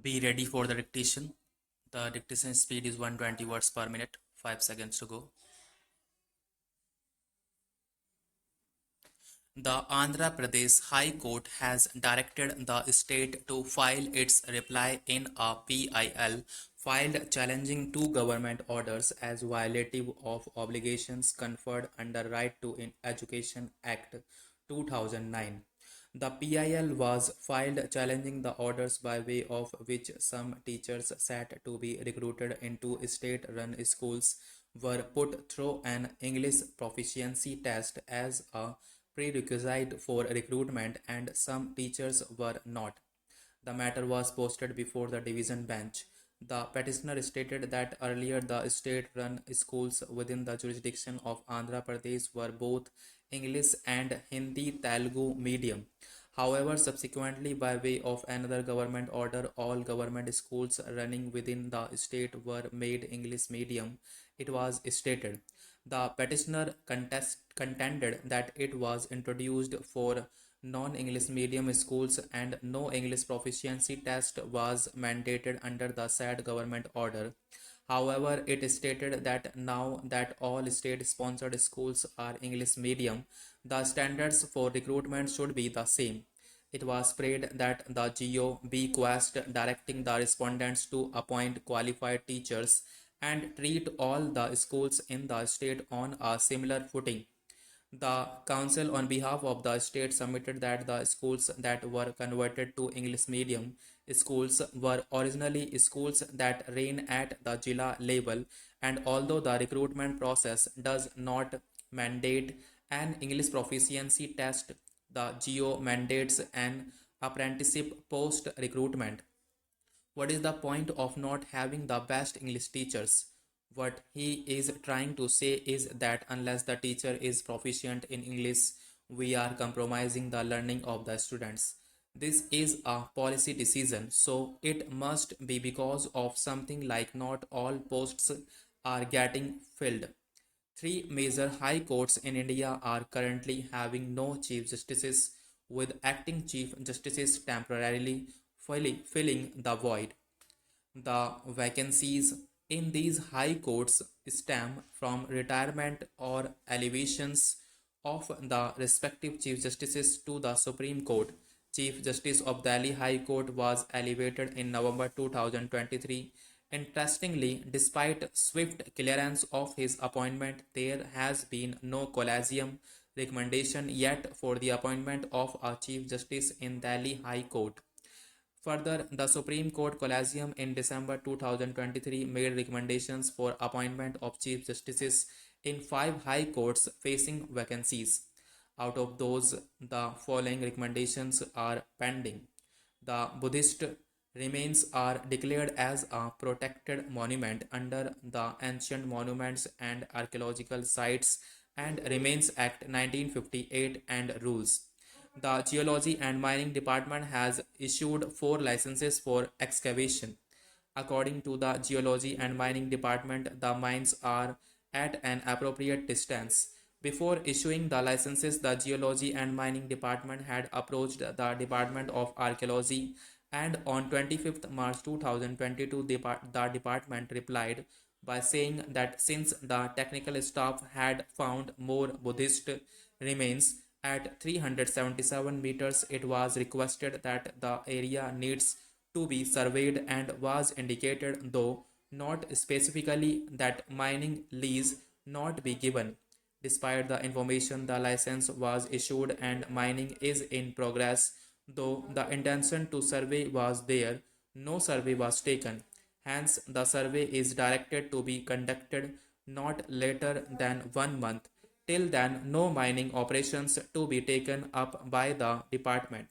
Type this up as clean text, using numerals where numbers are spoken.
Be ready for the dictation. The dictation speed is 120 words per minute. 5 seconds to go. The Andhra Pradesh High Court has directed the state to file its reply in a PIL filed challenging two government orders as violative of obligations conferred under Right to Education Act 2009. The PIL was filed challenging the orders by way of which some teachers set to be recruited into state-run schools were put through an English proficiency test as a prerequisite for recruitment, and some teachers were not. The matter was posted before the division bench. The petitioner stated that earlier the state-run schools within the jurisdiction of Andhra Pradesh were both English and Hindi Telugu medium. However, subsequently, by way of another government order, all government schools running within the state were made English medium. It was stated. The petitioner contended that it was introduced for non-English medium schools and no English proficiency test was mandated under the said government order. However, it stated that now that all state-sponsored schools are English medium, the standards for recruitment should be the same. It was prayed that the GO be quashed, directing the respondents to appoint qualified teachers and treat all the schools in the state on a similar footing. The council, on behalf of the state, submitted that the schools that were converted to English medium schools were originally schools that ran at the Jilla level, and although the recruitment process does not mandate an English proficiency test, the GO mandates an apprenticeship post recruitment. What is the point of not having the best English teachers? What he is trying to say is that unless the teacher is proficient in English, we are compromising the learning of the students. This is a policy decision, so it must be because of something like not all posts are getting filled. Three major high courts in India are currently having no chief justices, with acting chief justices temporarily filling the void. The vacancies in these high courts stem from retirement or elevations of the respective Chief Justices to the Supreme Court. Chief Justice of Delhi High Court was elevated in November 2023. Interestingly, despite swift clearance of his appointment, there has been no collegium recommendation yet for the appointment of a Chief Justice in Delhi High Court. Further, the Supreme Court Collegium in December 2023 made recommendations for appointment of Chief Justices in five high courts facing vacancies. Out of those, the following recommendations are pending. The Buddhist remains are declared as a protected monument under the Ancient Monuments and Archaeological Sites and Remains Act 1958 and rules. The Geology and Mining Department has issued 4 licenses for excavation. According to the Geology and Mining Department, the mines are at an appropriate distance. Before issuing the licenses, the Geology and Mining Department had approached the Department of Archaeology, and on 25th March 2022, the department replied by saying that since the technical staff had found more Buddhist remains at 377 meters, it was requested that the area needs to be surveyed and was indicated, though not specifically, that mining lease not be given. Despite the information, the license was issued and mining is in progress. Though the intention to survey was there, no survey was taken. Hence, the survey is directed to be conducted not later than 1 month. Till then, no mining operations to be taken up by the department.